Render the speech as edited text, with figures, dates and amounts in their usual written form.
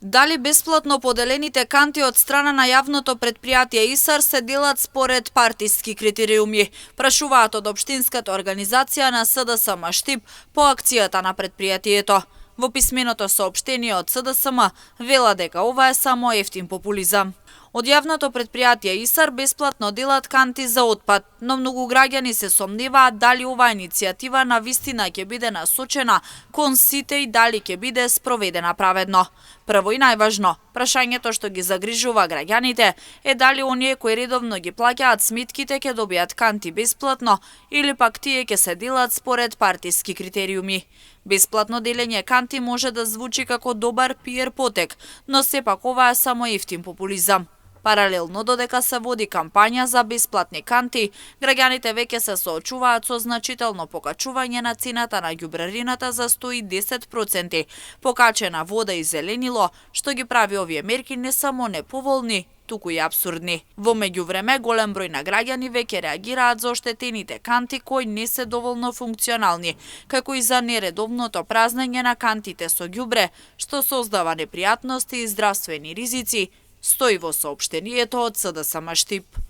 Дали бесплатно поделените канти од страна на јавното предпријатие ИСАР се делат според партиски критериуми? Прашуваат од општинската организација на СДСМ Штип по акцијата на предпријатието. Во писменото соопштение од СДСМ вела дека ова е само ефтин популизам. Од јавното предпријатие ИСАР бесплатно делат канти за отпад, но многу граѓани се сомневаат дали оваа иницијатива на вистина ќе биде насочена кон сите и дали ќе биде спроведена праведно. Прво и најважно, прашањето што ги загрижува граѓаните е дали оние кои редовно ги плаќаат сметките ќе добијат канти бесплатно или пак тие ќе се делат според партиски критериуми. Бесплатно делење канти може да звучи како добар пиер потек, но сепак ова е само ефтин популизам. Паралелно додека се води кампања за бесплатни канти, граѓаните веќе се соочуваат со значително покачување на цената на ѓубрерината за 110%, покачена вода и зеленило, што ги прави овие мерки не само неповолни, туку и апсурдни. Во меѓувреме, голем број на граѓани веќе реагираат за оштетените канти кои не се доволно функционални, како и за нередовното празнење на кантите со ѓубре, што создава непријатности и здравствени ризици, стои во соопштението од СДСМ Штип.